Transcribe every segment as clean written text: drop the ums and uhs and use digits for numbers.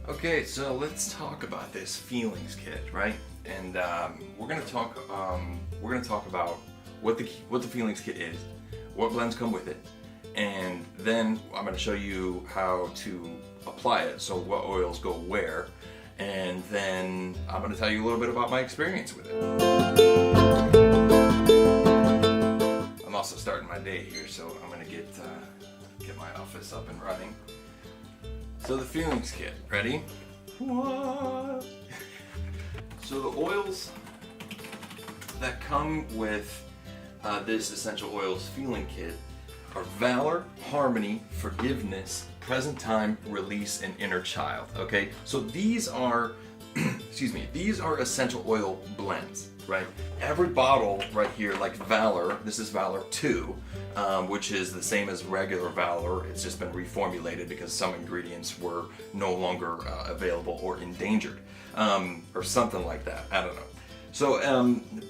Okay, so let's talk about this feelings kit, right? And we're gonna talk about what the feelings kit is, what blends come with it, and then I'm gonna show you how to apply it. So what oils go where, and then I'm gonna tell you a little bit about my experience with it. I'm also starting my day here, so I'm gonna get my office up and running. So the feelings kit, ready? What? So the oils that come with this essential oils feeling kit are valor, harmony, forgiveness, present time, release, and inner child. Okay, so these are these are essential oil blends, right? Every bottle right here, like Valor, this is Valor 2, which is the same as regular Valor. It's just been reformulated because some ingredients were no longer available or endangered, or something like that. I don't know. So,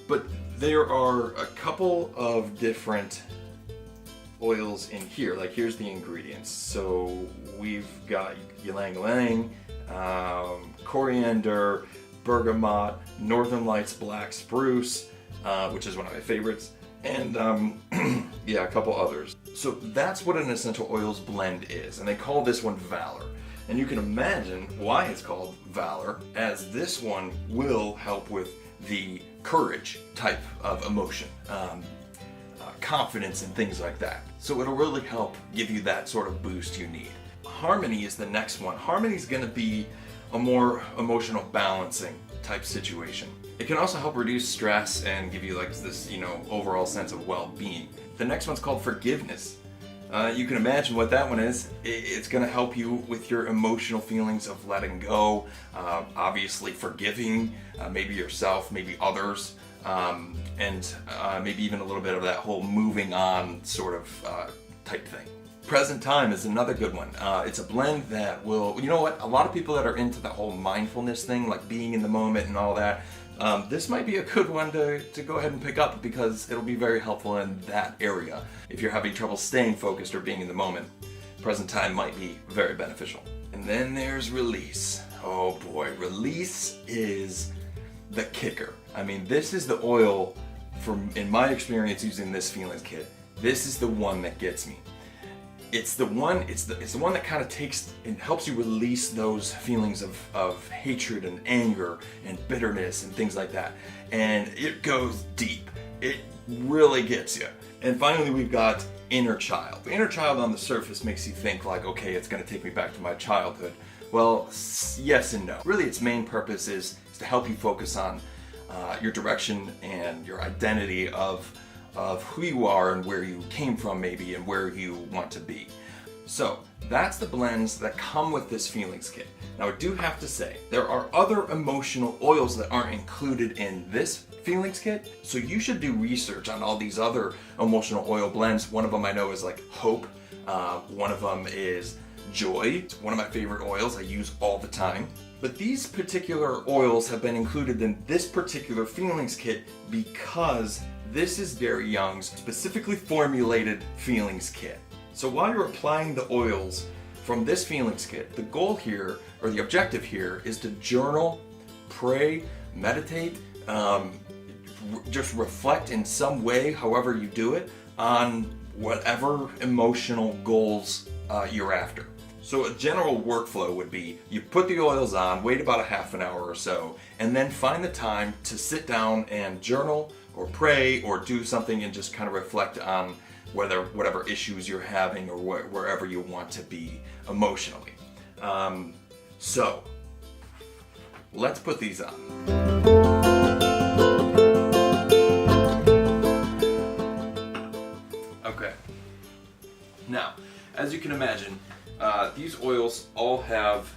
but there are a couple of different oils in here. Like, here's the ingredients. So we've got ylang ylang, coriander, bergamot, Northern Lights black spruce, which is one of my favorites, and yeah, a couple others. So that's what an essential oils blend is, and they call this one Valor. And you can imagine why it's called Valor, as this one will help with the courage type of emotion, confidence and things like that. So it'll really help give you that sort of boost you need. Harmony is the next one. Harmony is going to be a more emotional balancing type situation. It can also help reduce stress and give you like this, overall sense of well-being. The next one's called Forgiveness. You can imagine what that one is. It's going to help you with your emotional feelings of letting go, obviously forgiving, maybe yourself, maybe others, and maybe even a little bit of that whole moving on sort of type thing. Present time is another good one. It's a blend that will, you know what, a lot of people that are into the whole mindfulness thing, like being in the moment and all that, this might be a good one to go ahead and pick up, because it'll be very helpful in that area. If you're having trouble staying focused or being in the moment, present time might be very beneficial. And then there's release. Oh boy, release is the kicker. I mean, this is the oil, in my experience using this feelings kit, this is the one that gets me. It's the one that kind of takes and helps you release those feelings of hatred and anger and bitterness and things like that. And it goes deep. It really gets you. And finally, we've got Inner Child. The Inner Child on the surface makes you think like, okay, it's going to take me back to my childhood. Well, yes and no. Really, its main purpose is to help you focus on your direction and your identity of who you are and where you came from maybe, and where you want to be. So that's the blends that come with this feelings kit. Now I do have to say, there are other emotional oils that aren't included in this feelings kit, so you should do research on all these other emotional oil blends. One of them I know is like Hope, one of them is Joy. It's one of my favorite oils I use all the time. But these particular oils have been included in this particular feelings kit because this is Dairy Young's specifically formulated feelings kit. So while you're applying the oils from this feelings kit, the goal here, or the objective here, is to journal, pray, meditate, just reflect in some way, however you do it, on whatever emotional goals you're after. So a general workflow would be, you put the oils on, wait about a half an hour or so, and then find the time to sit down and journal or pray or do something and just kind of reflect on whatever issues you're having or wherever you want to be emotionally. So let's put these on. Okay. Now, as you can imagine, these oils all have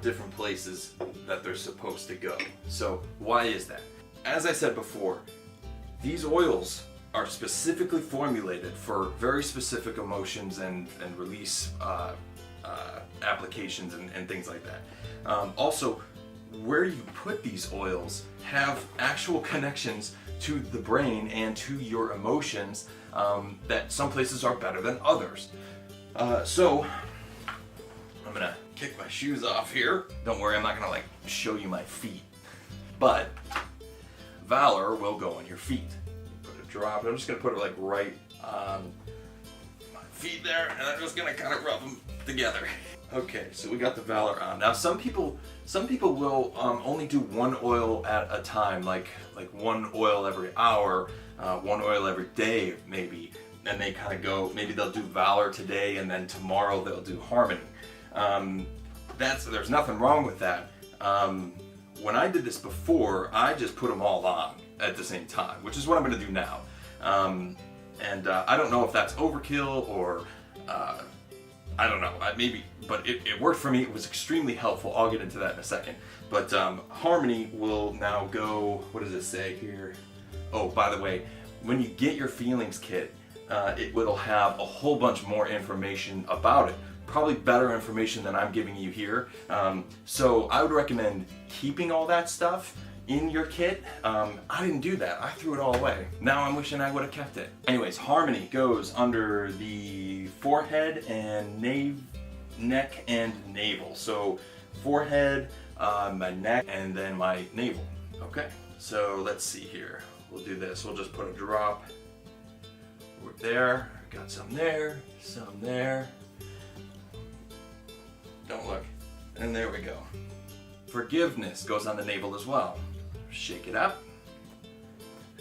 different places that they're supposed to go. So why is that? As I said before, these oils are specifically formulated for very specific emotions and release applications and things like that. Also, where you put these oils have actual connections to the brain and to your emotions that some places are better than others. So I'm gonna kick my shoes off here. Don't worry, I'm not gonna like show you my feet. But Valor will go on your feet. Put a drop. I'm just gonna put it like right on my feet there, and I'm just gonna kind of rub them together. Okay, so we got the Valor on. Now some people will only do one oil at a time, like one oil every hour, one oil every day maybe. And they kind of go, maybe they'll do Valor today and then tomorrow they'll do Harmony. There's nothing wrong with that. When I did this before, I just put them all on at the same time, which is what I'm going to do now. I don't know if that's overkill or I don't know, maybe, but it worked for me. It was extremely helpful. I'll get into that in a second. But Harmony will now go, what does it say here? Oh, by the way, when you get your feelings kit, it will have a whole bunch more information about it. Probably better information than I'm giving you here. So I would recommend keeping all that stuff in your kit. I didn't do that. I threw it all away. Now I'm wishing I would have kept it. Anyways, Harmony goes under the forehead and neck and navel. So forehead, my neck, and then my navel. Okay, so let's see here. We'll do this. We'll just put a drop there. Got some there, some there. Don't look. And there we go. Forgiveness goes on the navel as well. Shake it up.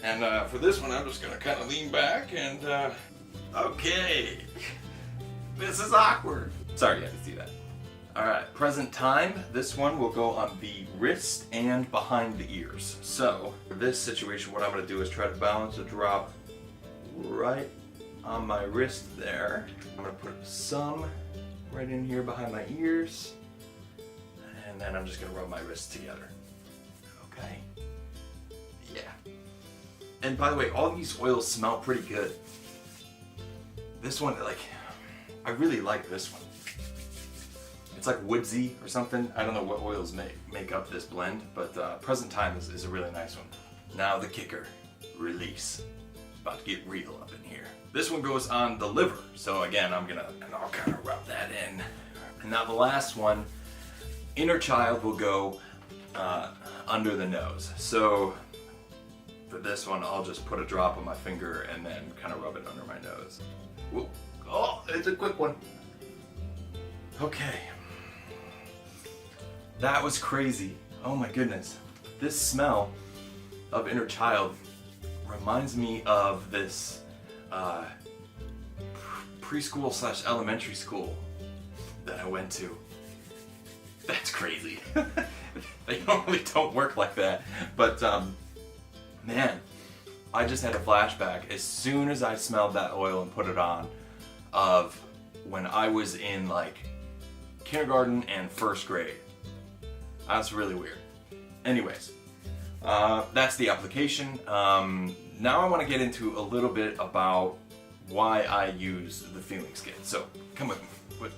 And for this one, I'm just gonna kind of lean back and, okay. This is awkward. Sorry you had to see that. All right, present time. This one will go on the wrist and behind the ears. So for this situation, what I'm gonna do is try to balance a drop right on my wrist there. I'm gonna put some right in here behind my ears, and then I'm just gonna rub my wrists together. Okay. Yeah. And by the way, all these oils smell pretty good. This one, like, I really like this one. It's like woodsy or something. I don't know what oils make up this blend, but present time is a really nice one. Now the kicker, release. About to get real up in here. This one goes on the liver. So again, I'll kind of rub that in. And now the last one, inner child, will go under the nose. So for this one, I'll just put a drop on my finger and then kind of rub it under my nose. Whoa. Oh, it's a quick one. Okay. That was crazy. Oh my goodness. This smell of inner child reminds me of this preschool / elementary school that I went to. That's crazy. They normally don't work like that. But man, I just had a flashback as soon as I smelled that oil and put it on of when I was in like kindergarten and first grade. That's really weird. Anyways, that's the application. Now I want to get into a little bit about why I use the feelings kit. So come with me.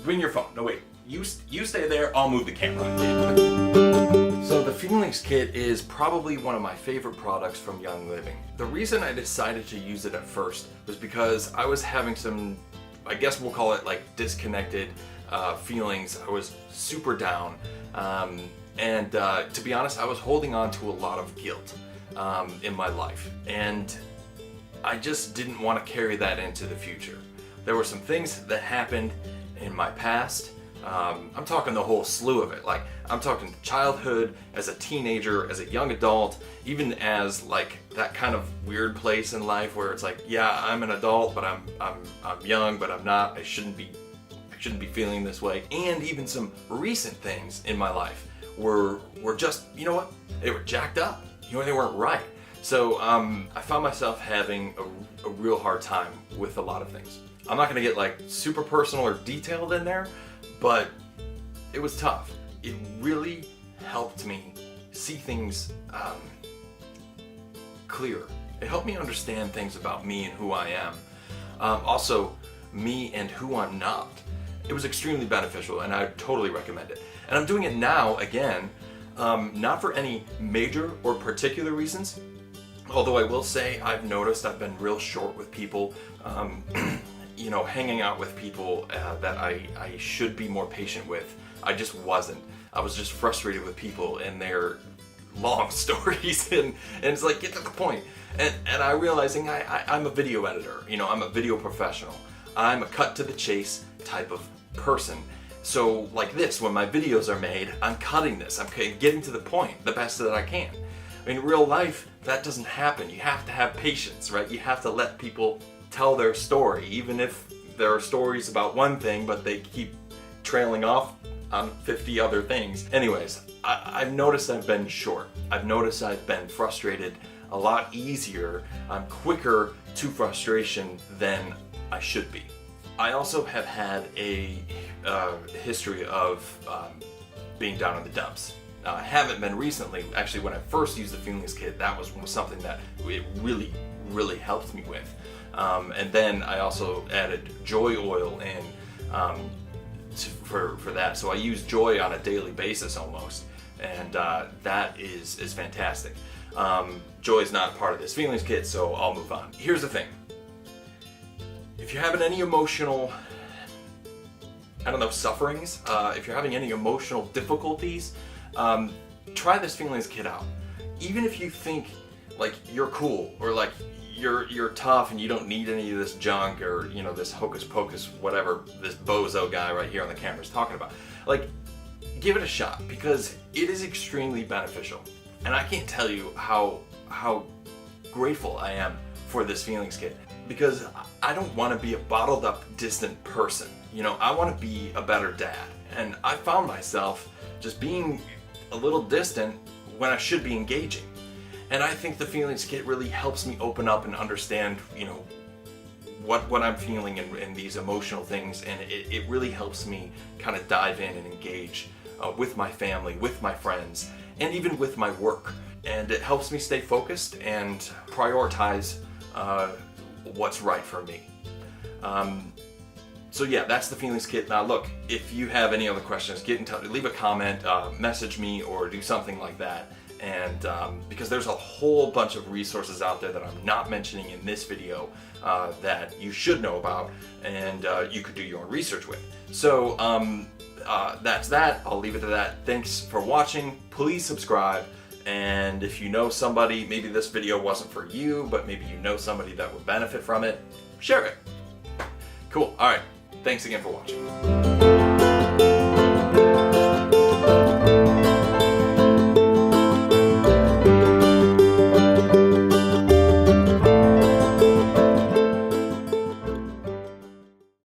Bring your phone. No wait, you stay there. I'll move the camera. So the feelings kit is probably one of my favorite products from Young Living. The reason I decided to use it at first was because I was having some, I guess we'll call it like disconnected feelings. I was super down. And to be honest, I was holding on to a lot of guilt in my life, and I just didn't want to carry that into the future. There were some things that happened in my past. I'm talking the whole slew of it. Like, I'm talking childhood, as a teenager, as a young adult, even as like that kind of weird place in life where it's like, yeah, I'm an adult, but I'm young, but I'm not. I shouldn't be feeling this way. And even some recent things in my life were just, you know what? They were jacked up. You know, they weren't right. So I found myself having a real hard time with a lot of things. I'm not gonna get like super personal or detailed in there, but it was tough. It really helped me see things clearer. It helped me understand things about me and who I am. Also, me and who I'm not. It was extremely beneficial, and I totally recommend it. And I'm doing it now again, not for any major or particular reasons, although I will say I've noticed I've been real short with people, hanging out with people that I should be more patient with. I just wasn't. I was just frustrated with people and their long stories, and it's like, get to the point. And I realizing I'm a video editor, I'm a video professional. I'm a cut to the chase type of person. So like this, when my videos are made, I'm cutting this. I'm getting to the point the best that I can. In real life, that doesn't happen. You have to have patience, right? You have to let people tell their story, even if there are stories about one thing, but they keep trailing off on 50 other things. Anyways, I've noticed I've been short. I've noticed I've been frustrated a lot easier. I'm quicker to frustration than I should be. I also have had a history of being down in the dumps. Now, I haven't been recently. Actually, when I first used the Feelings Kit, that was something that it really, really helped me with. And then I also added joy oil in for that. So I use joy on a daily basis almost, and that is fantastic. Joy is not part of this Feelings Kit, so I'll move on. Here's the thing. If you're having any emotional, sufferings, if you're having any emotional difficulties, try this Feelings Kit out. Even if you think like you're cool, or like you're tough and you don't need any of this junk, or this hocus pocus, whatever this bozo guy right here on the camera is talking about, like, give it a shot, because it is extremely beneficial. And I can't tell you how grateful I am for this Feelings Kit, because I don't want to be a bottled up, distant person. I want to be a better dad, and I found myself just being a little distant when I should be engaging. And I think the Feelings Kit really helps me open up and understand, what I'm feeling and these emotional things, and it really helps me kind of dive in and engage with my family, with my friends, and even with my work. And it helps me stay focused and prioritize what's right for me. So yeah, that's the Feelings Kit. Now look, if you have any other questions, get in touch, leave a comment, message me, or do something like that. And because there's a whole bunch of resources out there that I'm not mentioning in this video that you should know about, and you could do your own research with. So that's that. I'll leave it to that. Thanks for watching. Please subscribe. And if you know somebody, maybe this video wasn't for you, but maybe you know somebody that would benefit from it, share it. Cool. All right. Thanks again for watching.